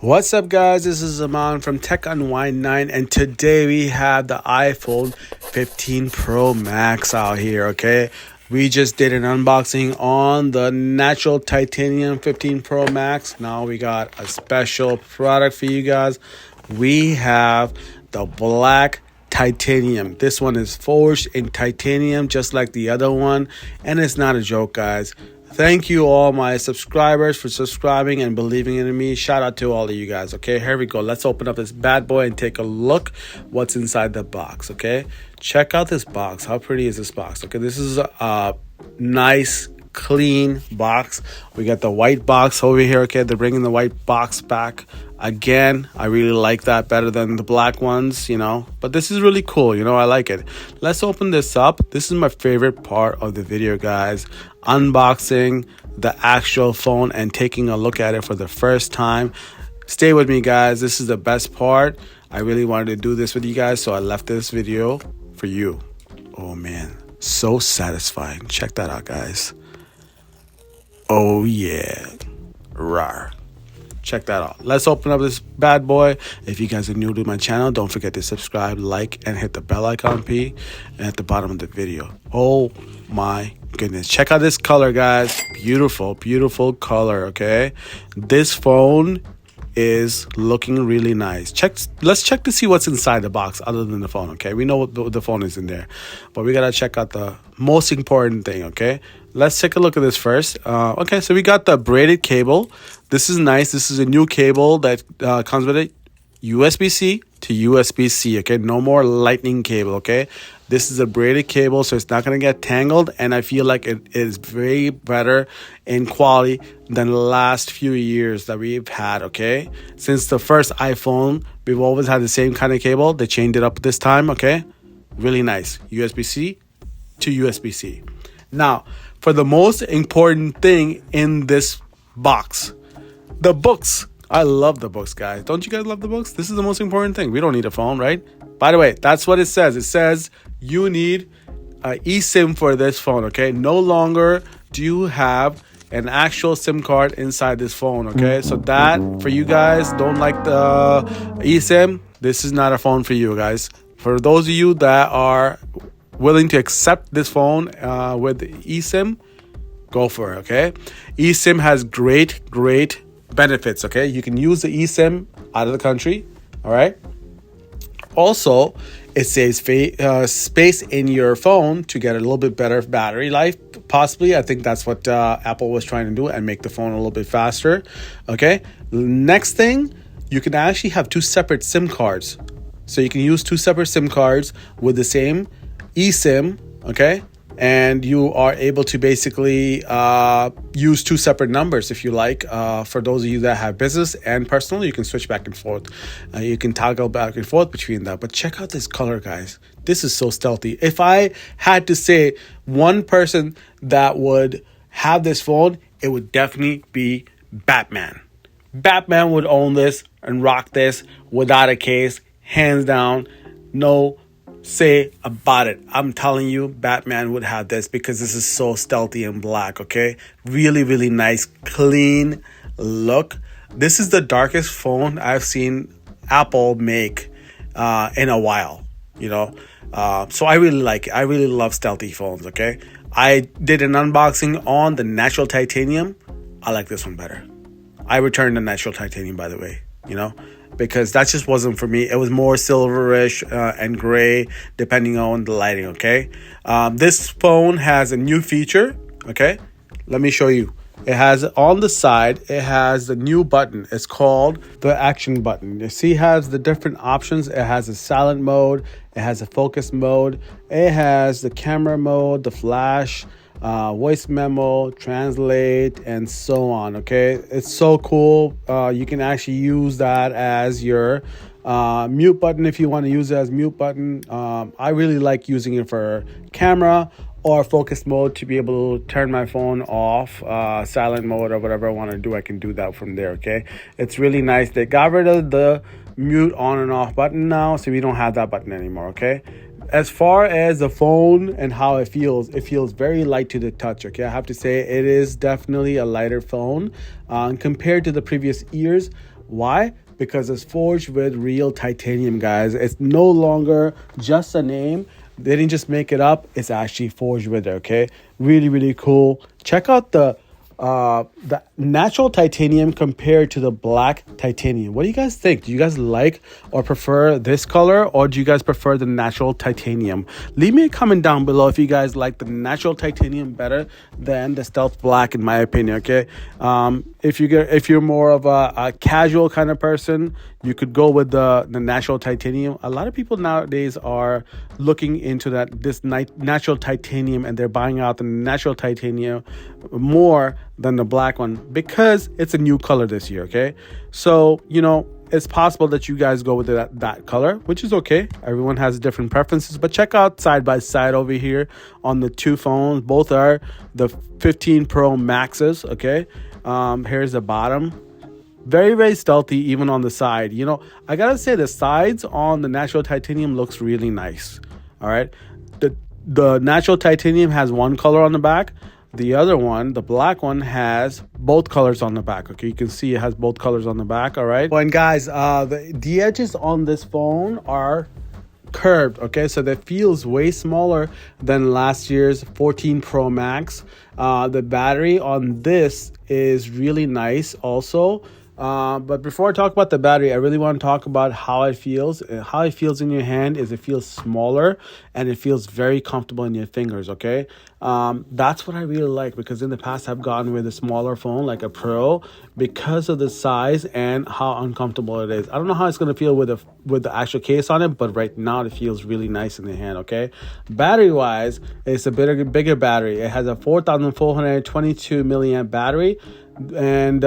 What's up, guys? This is Zaman from Tech Unwind 9, and today we have the iPhone 15 Pro Max out here, okay? We just did an unboxing on the natural titanium 15 Pro Max. Now we got a special product for you guys. We have the black titanium. This one is forged in titanium just like the other one, and it's not a joke, guys. Thank you all my subscribers for subscribing and believing in me. Shout out to all of you guys. Okay, here we go. Let's open up this bad boy and take a look what's inside the box. Okay, check out this box. How pretty is this box? Okay, this is a nice clean box. We got the white box over here. Okay, they're bringing the white box back again. I really like that better than the black ones, but this is really cool. I like it. Let's open this up. This is my favorite part of the video, guys. Unboxing the actual phone and taking a look at it for the first time. Stay with me, guys. This is the best part. I really wanted to do this with you guys, so I left this video for you. Oh man, so satisfying. Check that out, guys. Oh yeah, rawr. Check that out. Let's open up this bad boy. If you guys are new to my channel, don't forget to subscribe, like, and hit the bell icon P at the bottom of the video. Oh my goodness. Check out this color, guys. Beautiful, beautiful color, okay? This phone is looking really nice. Let's check to see what's inside the box other than the phone, okay? We know what the phone is in there, but we gotta check out the most important thing, okay? Let's take a look at this first. Okay, so we got the braided cable. This is nice. This is a new cable that comes with it. USB-C to USB-C, okay? No more lightning cable, okay? This is a braided cable, so it's not going to get tangled, and I feel like it is very better in quality than the last few years that we've had, okay? Since the first iPhone, we've always had the same kind of cable. They changed it up this time, okay? Really nice. USB-C to USB-C. Now, for the most important thing in this box, the books. I love the books, guys. Don't you guys love the books? This is the most important thing. We don't need a phone, right? By the way, that's what it says. It says you need an eSIM for this phone, okay? No longer do you have an actual SIM card inside this phone, okay? So that, for you guys, don't like the eSIM, this is not a phone for you, guys. For those of you that are willing to accept this phone with eSIM, go for it, okay? eSIM has great benefits, okay? You can use the eSIM out of the country, all right? Also, it saves space in your phone to get a little bit better battery life, possibly. I think that's what Apple was trying to do and make the phone a little bit faster, okay? Next thing, you can actually have two separate SIM cards. So you can use two separate SIM cards with the same eSIM, okay? And you are able to basically use two separate numbers if you like. For those of you that have business and personal, you can switch back and forth. You can toggle back and forth between that. But check out this color, guys. This is so stealthy. If I had to say one person that would have this phone, it would definitely be Batman. Batman would own this and rock this without a case, hands down. No say about it. I'm telling you, Batman would have this because this is so stealthy and black, okay? Really nice, clean look. This is the darkest phone I've seen Apple make in a while, so I really like it. I really love stealthy phones, okay? I did an unboxing on the natural titanium. I like this one better. I returned the natural titanium, by the way, because that just wasn't for me. It was more silverish and gray, depending on the lighting, okay? This phone has a new feature, okay? Let me show you. It has on the side, it has the new button. It's called the action button. You see, it has the different options. It has a silent mode. It has a focus mode. It has the camera mode, the flash, voice memo, translate, and so on, okay? It's so cool. You can actually use that as your mute button if you want to use it as mute button. I really like using it for camera or focus mode to be able to turn my phone off, silent mode or whatever I want to do. I can do that from there, okay? It's really nice. They got rid of the mute on and off button now, so we don't have that button anymore, okay? As far as the phone and how it feels very light to the touch, okay? I have to say it is definitely a lighter phone compared to the previous years. Why? Because it's forged with real titanium, guys. It's no longer just a name. They didn't just make it up. It's actually forged with it. Okay, really, really cool. Check out the natural titanium compared to the black titanium. What do you guys think? Do you guys like or prefer this color, or do you guys prefer the natural titanium? Leave me a comment down below if you guys like the natural titanium better than the stealth black, in my opinion. Okay, if you're more of a casual kind of person, you could go with the natural titanium. A lot of people nowadays are looking into this natural titanium, and they're buying out the natural titanium more than the black one because it's a new color this year. Okay, so it's possible that you guys go with that color, which is okay. Everyone has different preferences, but check out side by side over here on the two phones. Both are the 15 Pro Maxes. Okay, here's the bottom. Very, very stealthy, even on the side. I gotta say the sides on the natural titanium looks really nice. All right, the natural titanium has one color on the back. The other one, the black one, has both colors on the back. Okay, you can see it has both colors on the back. All right. And guys, the edges on this phone are curved. Okay, so that feels way smaller than last year's 14 Pro Max. The battery on this is really nice also. But before I talk about the battery, I really want to talk about how it feels. How it feels in your hand is it feels smaller and it feels very comfortable in your fingers, okay? That's what I really like, because in the past I've gone with a smaller phone like a Pro because of the size and how uncomfortable it is. I don't know how it's going to feel with the actual case on it, but right now it feels really nice in the hand, okay? Battery wise, it's a bigger battery. It has a 4,422 milliamp battery, and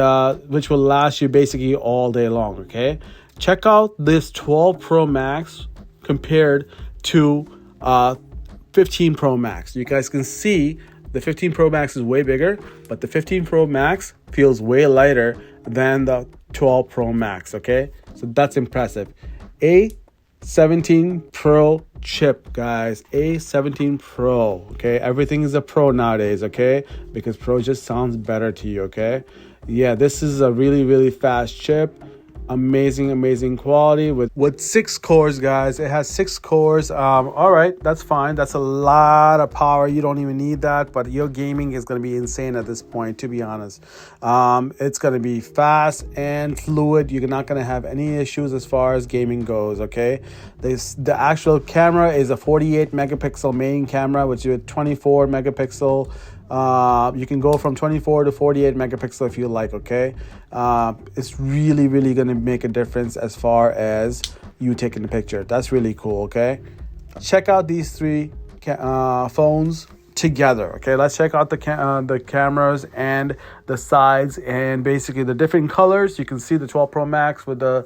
which will last you basically all day long. Okay, check out this 12 Pro Max compared to 15 Pro Max. You guys can see the 15 Pro Max is way bigger, but the 15 Pro Max feels way lighter than the 12 Pro Max. Okay, so that's impressive. A17 Pro chip, guys. A17 Pro. Okay, everything is a Pro nowadays. Okay, because Pro just sounds better to you. Okay, yeah, this is a really, really fast chip. Amazing quality with 6 cores, guys. It has 6 cores. All right, that's fine. That's a lot of power. You don't even need that, but your gaming is going to be insane at this point, to be honest. It's going to be fast and fluid. You're not going to have any issues as far as gaming goes. Okay, the actual camera is a 48 megapixel main camera, which is a 24 megapixel. You can go from 24 to 48 megapixel if you like. Okay, it's really going to make a difference as far as you taking the picture. That's really cool. Okay, check out these 3 phones together. Okay, let's check out the cameras and the sides and basically the different colors. You can see the 12 Pro Max with the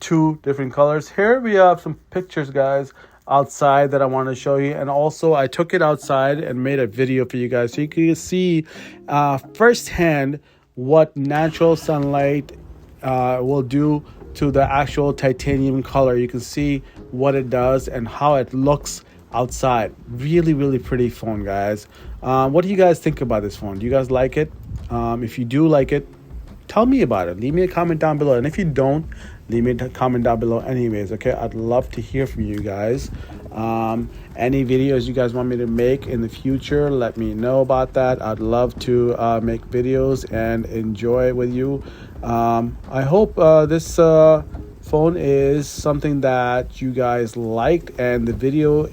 2 different colors. Here we have some pictures, guys, outside that I want to show you, and also I took it outside and made a video for you guys so you can see firsthand what natural sunlight will do to the actual titanium color. You can see what it does and how it looks outside. Really pretty phone, guys. What do you guys think about this phone? Do you guys like it? If you do like it, tell me about it. Leave me a comment down below, and if you don't, leave me a comment down below anyways. Okay, I'd love to hear from you guys. Any videos you guys want me to make in the future, let me know about that. I'd love to make videos and enjoy it with you. I hope this phone is something that you guys liked, and the video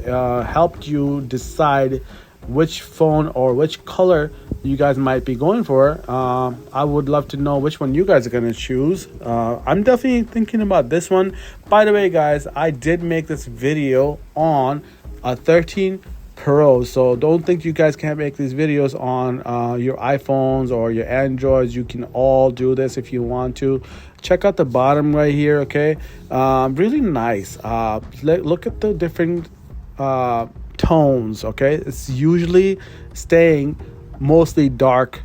helped you decide which phone or which color you guys might be going for. I would love to know which one you guys are going to choose. I'm definitely thinking about this one. By the way, guys, I did make this video on a 13 Pro, so don't think you guys can't make these videos on your iPhones or your Androids. You can all do this if you want to. Check out the bottom right here. Okay, really nice. Look at the different tones. Okay, it's usually staying mostly dark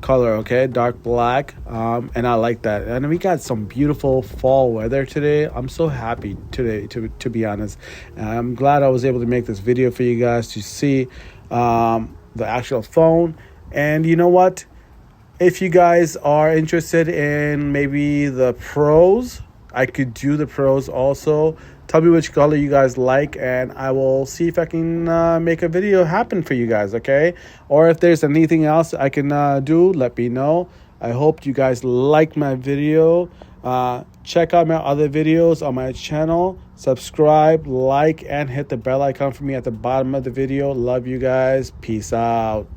color. Okay, dark black, and I like that. And we got some beautiful fall weather today. I'm so happy today, to be honest. I'm glad I was able to make this video for you guys to see the actual phone. And you know what, If you guys are interested in maybe the pros, I could do the pros also. Tell me which color you guys like, and I will see if I can make a video happen for you guys, okay? Or if there's anything else I can do, let me know. I hope you guys like my video. Check out my other videos on my channel. Subscribe, like, and hit the bell icon for me at the bottom of the video. Love you guys. Peace out.